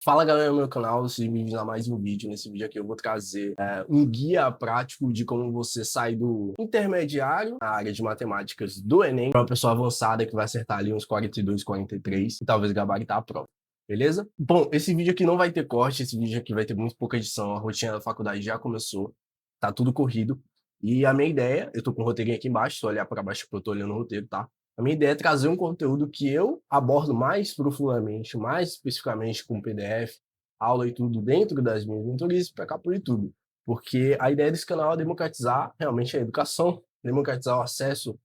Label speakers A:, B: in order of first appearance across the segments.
A: Fala galera do meu canal, sejam bem-vindos a mais um vídeo. Nesse vídeo aqui eu vou trazer um guia prático de como você sai do intermediário na área de matemáticas do Enem para uma pessoa avançada que vai acertar ali uns 42, 43 e talvez gabaritar a prova, beleza? Bom, esse vídeo aqui não vai ter corte, esse vídeo aqui vai ter muito pouca edição, a rotina da faculdade já começou, tá tudo corrido. E a minha ideia, eu tô com o roteirinho aqui embaixo, se eu olhar para baixo que eu tô olhando o roteiro, tá? A minha ideia é trazer um conteúdo que eu abordo mais profundamente, mais especificamente com PDF, aula e tudo dentro das minhas mentorias para cá para o YouTube. Porque a ideia desse canal é democratizar realmente a educação, democratizar o acesso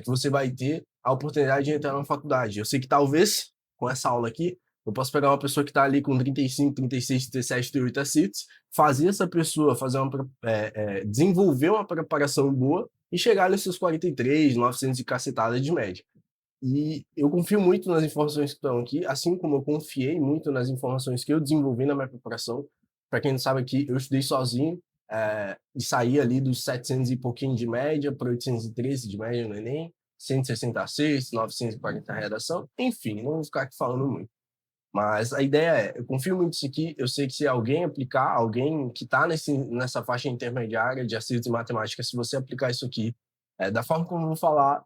A: que você vai ter à oportunidade de entrar na faculdade. Eu sei que talvez, com essa aula aqui, eu posso pegar uma pessoa que está ali com 35, 36, 37, 38 acitos, fazer essa pessoa desenvolver uma preparação boa e chegar nesses 43, 900 e cacetada de média. E eu confio muito nas informações que estão aqui, assim como eu confiei muito nas informações que eu desenvolvi na minha preparação. Para quem não sabe aqui, eu estudei sozinho e saí ali dos 700 e pouquinho de média para 813 de média no Enem, 166, 940 na redação, enfim, não vou ficar aqui falando muito. Mas a ideia é, eu confio muito nisso aqui, eu sei que se alguém aplicar, alguém que está nessa faixa intermediária de acertos em matemática, se você aplicar isso aqui, da forma como eu vou falar,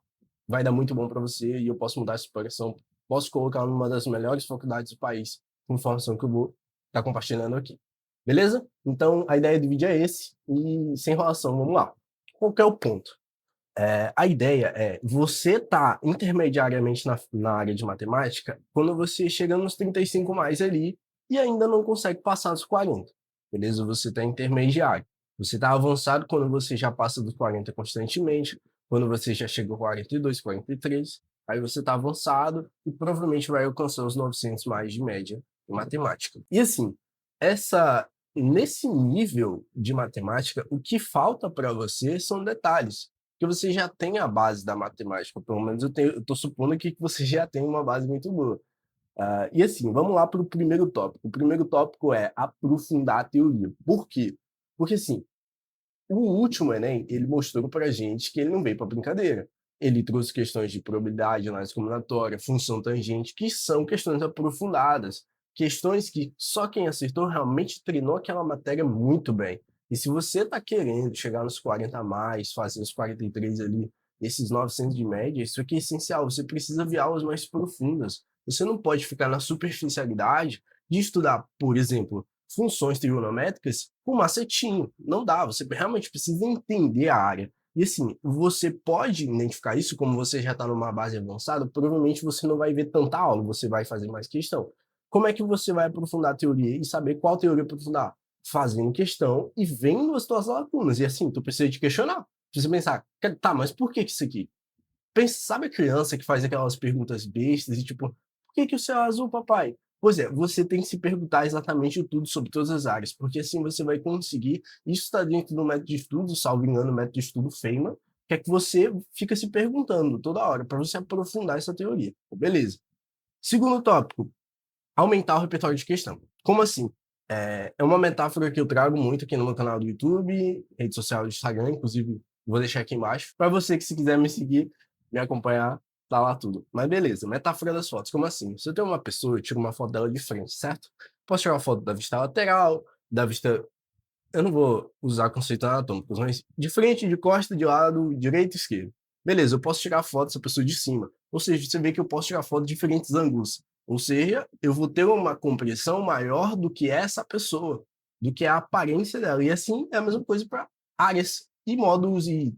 A: vai dar muito bom para você e eu posso mudar essa progressão, posso colocar numa das melhores faculdades do país, com informação que eu vou estar compartilhando aqui. Beleza? Então, a ideia do vídeo é esse, e sem enrolação, vamos lá. Qual que é o ponto? A ideia é você tá intermediariamente na área de matemática quando você chega nos 35 mais ali e ainda não consegue passar dos 40, beleza? Você está intermediário. Você está avançado quando você já passa dos 40 constantemente, quando você já chega aos 42, 43, aí você está avançado e provavelmente vai alcançar os 900 mais de média em matemática. E assim, nesse nível de matemática, o que falta para você são detalhes que você já tem a base da matemática, pelo menos eu tô supondo aqui que você já tem uma base muito boa. E assim, vamos lá para o primeiro tópico. O primeiro tópico é aprofundar a teoria. Por quê? Porque assim, o último Enem, ele mostrou pra gente que ele não veio para brincadeira. Ele trouxe questões de probabilidade, análise combinatória, função tangente, que são questões aprofundadas, questões que só quem acertou realmente treinou aquela matéria muito bem. E se você está querendo chegar nos 40 a mais, fazer os 43 ali, esses 900 de média, isso aqui é essencial. Você precisa ver aulas mais profundas. Você não pode ficar na superficialidade de estudar, por exemplo, funções trigonométricas com macetinho. Não dá, você realmente precisa entender a área. E assim, você pode identificar isso, como você já está numa base avançada, provavelmente você não vai ver tanta aula, você vai fazer mais questão. Como é que você vai aprofundar a teoria e saber qual teoria aprofundar? Fazendo questão e vendo as tuas lacunas. E assim, tu precisa te questionar. Precisa pensar, tá, mas por que isso aqui? Pensa, sabe a criança que faz aquelas perguntas bestas e tipo, por que o céu é azul, papai? Pois é, você tem que se perguntar exatamente tudo sobre todas as áreas, porque assim você vai conseguir. Isso está dentro do método de estudo, salvo engano, o método de estudo Feynman, que é que você fica se perguntando toda hora, para você aprofundar essa teoria. Beleza. Segundo tópico, aumentar o repertório de questão. Como assim? É uma metáfora que eu trago muito aqui no meu canal do YouTube, rede social do Instagram, inclusive vou deixar aqui embaixo. Para você que se quiser me seguir, me acompanhar, tá lá tudo. Mas beleza, metáfora das fotos. Como assim? Se eu tenho uma pessoa, eu tiro uma foto dela de frente, certo? Posso tirar uma foto da vista lateral, da vista. Eu não vou usar conceitos anatômicos, mas de frente, de costa, de lado, direito e esquerdo. Beleza, eu posso tirar foto dessa pessoa de cima. Ou seja, você vê que eu posso tirar foto de diferentes ângulos. Ou seja, eu vou ter uma compreensão maior do que essa pessoa, do que a aparência dela. E assim é a mesma coisa para áreas e módulos e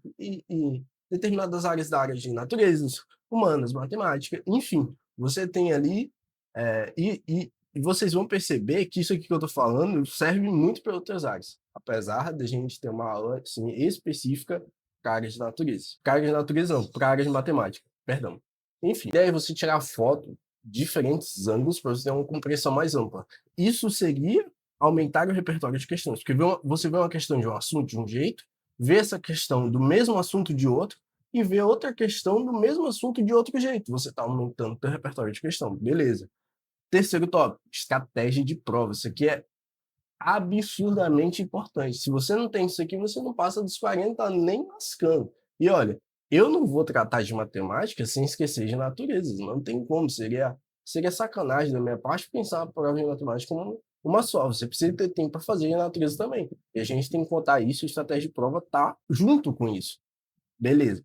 A: determinadas áreas da área de natureza, humanas, matemática, enfim. Você tem ali, e vocês vão perceber que isso aqui que eu estou falando serve muito para outras áreas, apesar da gente ter uma aula assim, específica para áreas de natureza. Para áreas de natureza não, para áreas de matemática, perdão. Enfim, a ideia é você tirar foto diferentes ângulos para você ter uma compreensão mais ampla. Isso seria aumentar o repertório de questões, porque você vê uma questão de um assunto de um jeito, vê essa questão do mesmo assunto de outro, e vê outra questão do mesmo assunto de outro jeito. Você está aumentando o seu repertório de questão, beleza. Terceiro tópico, estratégia de prova. Isso aqui é absurdamente importante. Se você não tem isso aqui, você não passa dos 40 nem lascando. E olha, eu não vou tratar de matemática sem esquecer de natureza. Não tem como. Seria seria sacanagem da minha parte pensar a prova de matemática como uma só. Você precisa ter tempo para fazer de natureza também. E a gente tem que contar isso, a estratégia de prova tá junto com isso. Beleza.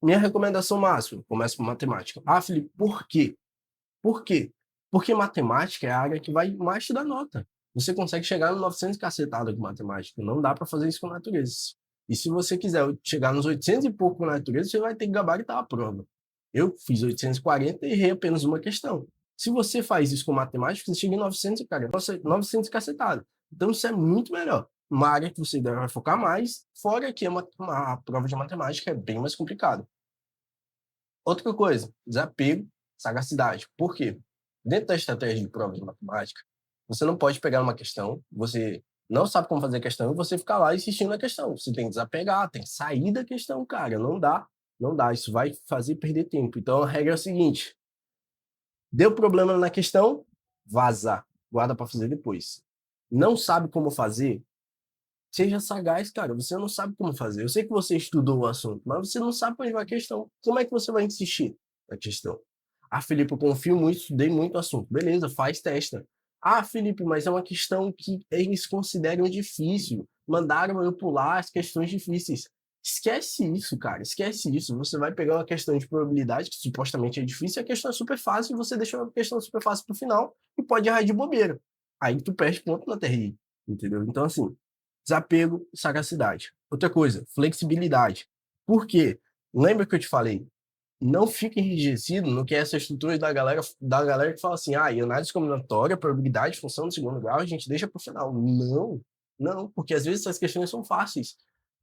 A: Minha recomendação máxima, começa por matemática. Ah, Felipe, por quê? Por quê? Porque matemática é a área que vai mais te dar nota. Você consegue chegar no 900 cacetada com matemática. Não dá para fazer isso com natureza. E se você quiser chegar nos 800 e pouco com natureza, você vai ter que gabaritar a prova. Eu fiz 840 e errei apenas uma questão. Se você faz isso com matemática, você chega em 900, cara, 900 cacetada. Então isso é muito melhor. Uma área que você vai focar mais, fora que a prova de matemática é bem mais complicada. Outra coisa, desapego, sagacidade. Por quê? Dentro da estratégia de prova de matemática, você não pode pegar uma questão, você não sabe como fazer a questão e você ficar lá insistindo na questão. Você tem que desapegar, tem que sair da questão, cara. Não dá, não dá. Isso vai fazer perder tempo. Então a regra é a seguinte: deu problema na questão, vaza, guarda para fazer depois. Não sabe como fazer? Seja sagaz, cara. Você não sabe como fazer. Eu sei que você estudou o assunto, mas você não sabe onde vai a questão. Como é que você vai insistir na questão? Ah, Felipe, eu confio muito, estudei muito o assunto. Beleza, faz, testa. Ah, Felipe, mas é uma questão que eles consideram difícil. Mandaram eu pular as questões difíceis. Esquece isso, cara. Esquece isso. Você vai pegar uma questão de probabilidade, que supostamente é difícil, e a questão é super fácil, e você deixa uma questão super fácil pro final e pode errar de bobeira. Aí tu perde ponto na TRI. Entendeu? Então, assim, desapego e sagacidade. Outra coisa, flexibilidade. Por quê? Lembra que eu te falei? Não fique enrijecido no que é essa estrutura da galera que fala assim, e análise combinatória, probabilidade, função do segundo grau, a gente deixa para o final. Não, não, porque às vezes essas questões são fáceis.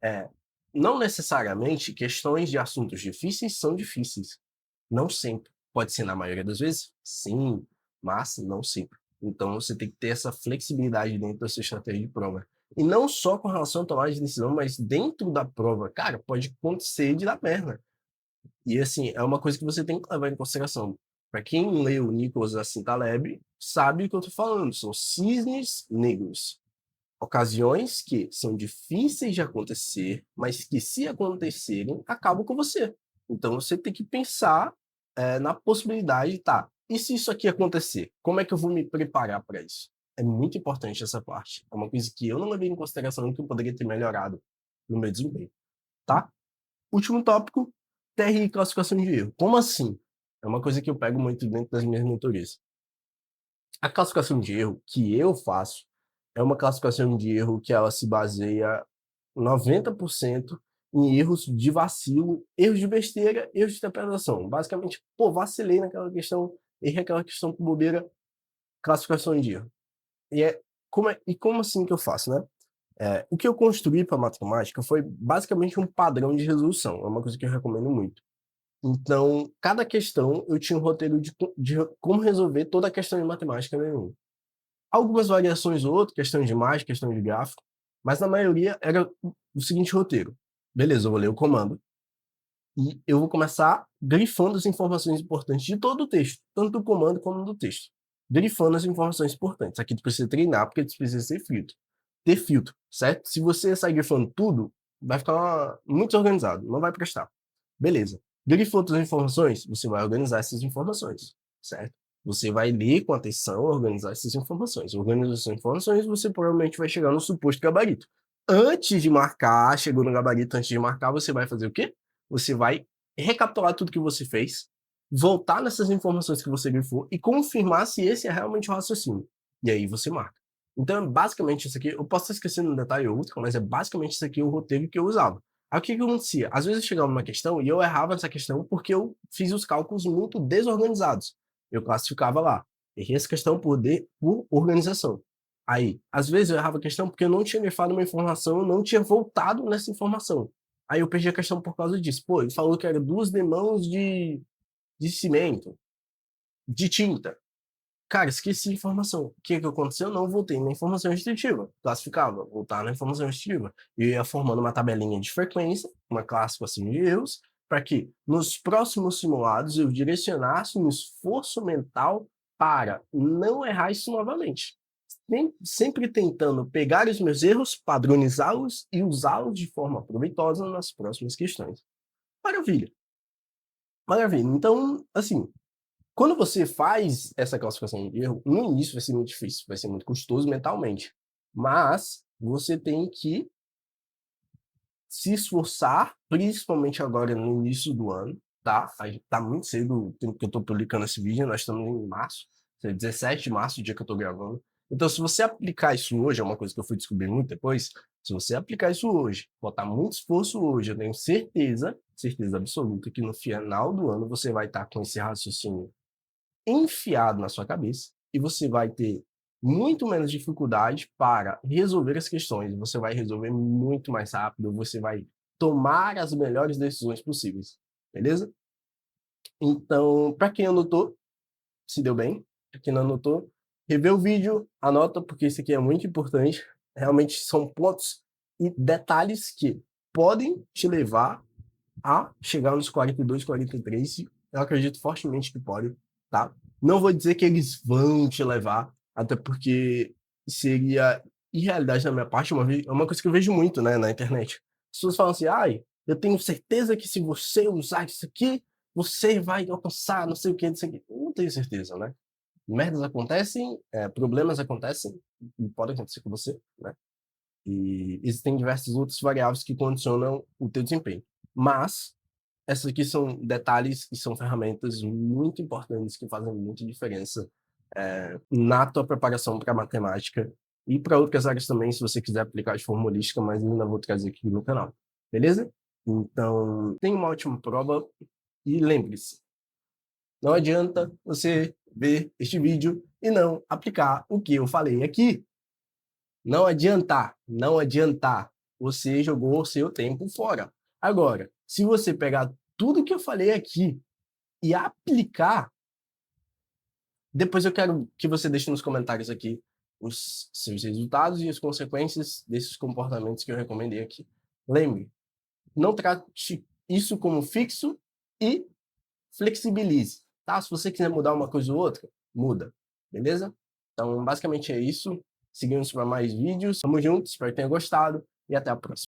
A: É, não necessariamente questões de assuntos difíceis são difíceis. Não sempre. Pode ser na maioria das vezes? Sim, mas não sempre. Então você tem que ter essa flexibilidade dentro da sua estratégia de prova. E não só com relação à tomada de decisão, mas dentro da prova. Cara, pode acontecer de dar merda. E assim, é uma coisa que você tem que levar em consideração. Para quem leu Nicholas Nassim Taleb, sabe o que eu estou falando. São cisnes negros. Ocasiões que são difíceis de acontecer, mas que, se acontecerem, acabam com você. Então você tem que pensar na possibilidade, tá? E se isso aqui acontecer? Como é que eu vou me preparar para isso? É muito importante essa parte. É uma coisa que eu não levei em consideração, que eu poderia ter melhorado no meu desempenho, tá? Último tópico, TRI e classificação de erro. Como assim? É uma coisa que eu pego muito dentro das minhas mentorias. A classificação de erro que eu faço é uma classificação de erro que ela se baseia 90% em erros de vacilo, erros de besteira, erros de interpretação. Basicamente, vacilei naquela questão, errei aquela questão por bobeira, classificação de erro. E como assim que eu faço, né? O que eu construí para matemática foi basicamente um padrão de resolução. É uma coisa que eu recomendo muito. Então, cada questão eu tinha um roteiro de como resolver toda a questão de matemática nenhuma. Algumas variações ou outras, questões de imagem, questão de gráfico, mas na maioria era o seguinte roteiro. Beleza, eu vou ler o comando e eu vou começar grifando as informações importantes de todo o texto, tanto do comando como do texto. Grifando as informações importantes. Aqui tu precisa treinar, porque tu precisa ser filtro. Ter filtro, certo? Se você sair grifando tudo, vai ficar muito desorganizado, não vai prestar. Beleza. Grifou todas as informações, você vai organizar essas informações, certo? Você vai ler com atenção, organizar essas informações. Organizando essas informações, você provavelmente vai chegar no suposto gabarito. Antes de marcar, chegou no gabarito, antes de marcar, você vai fazer o quê? Você vai recapitular tudo que você fez, voltar nessas informações que você grifou e confirmar se esse é realmente o raciocínio. E aí você marca. Então, basicamente, isso aqui, eu posso estar esquecendo um detalhe ou outro, mas é basicamente isso aqui o roteiro que eu usava. Aí o que acontecia? Às vezes eu chegava numa questão e eu errava essa questão porque eu fiz os cálculos muito desorganizados. Eu classificava lá. Errei essa questão por organização. Aí, às vezes eu errava a questão porque eu não tinha grifado uma informação, eu não tinha voltado nessa informação. Aí eu perdi a questão por causa disso. Pô, ele falou que era 2 demãos de cimento, de tinta. Cara, esqueci a informação. O que aconteceu? Não voltei na informação restritiva. Classificava, voltar na informação restritiva. E eu ia formando uma tabelinha de frequência, uma classificação de erros, para que nos próximos simulados eu direcionasse um esforço mental para não errar isso novamente. Sempre tentando pegar os meus erros, padronizá-los e usá-los de forma proveitosa nas próximas questões. Maravilha. Maravilha. Então, assim, Quando você faz essa classificação de erro, no início vai ser muito difícil, vai ser muito custoso mentalmente, mas você tem que se esforçar, principalmente agora no início do ano, tá? A gente tá muito cedo o tempo que eu tô publicando esse vídeo, nós estamos em março, 17 de março, o dia que eu tô gravando. Então, se você aplicar isso hoje, é uma coisa que eu fui descobrir muito depois, se você aplicar isso hoje, botar muito esforço hoje, eu tenho certeza, certeza absoluta, que no final do ano você vai estar com esse raciocínio enfiado na sua cabeça e você vai ter muito menos dificuldade para resolver as questões. Você vai resolver muito mais rápido, você vai tomar as melhores decisões possíveis, beleza? Então, para quem anotou, se deu bem. Para quem não anotou, revê o vídeo, anota, porque isso aqui é muito importante. Realmente são pontos e detalhes que podem te levar a chegar nos 42, 43, eu acredito fortemente que pode, tá? Não vou dizer que eles vão te levar, até porque seria irrealidade da minha parte, é uma coisa que eu vejo muito, né, na internet. As pessoas falam assim, ai, eu tenho certeza que se você usar isso aqui, você vai alcançar não sei o que, não sei o que. Eu não tenho certeza, né? Merdas acontecem, problemas acontecem, e podem acontecer com você, né? E existem diversas outras variáveis que condicionam o teu desempenho. Mas essas aqui são detalhes e são ferramentas muito importantes que fazem muita diferença na tua preparação para matemática e para outras áreas também, se você quiser aplicar de forma holística, mas eu ainda vou trazer aqui no canal. Beleza? Então, tenha uma ótima prova e lembre-se, não adianta você ver este vídeo e não aplicar o que eu falei aqui. Não adiantar, não adiantar. Você jogou o seu tempo fora. Agora, se você pegar tudo que eu falei aqui e aplicar, depois eu quero que você deixe nos comentários aqui os seus resultados e as consequências desses comportamentos que eu recomendei aqui. Lembre, não trate isso como fixo e flexibilize, tá? Se você quiser mudar uma coisa ou outra, muda, beleza? Então, basicamente é isso. Seguimos para mais vídeos. Tamo junto, espero que tenha gostado e até a próxima.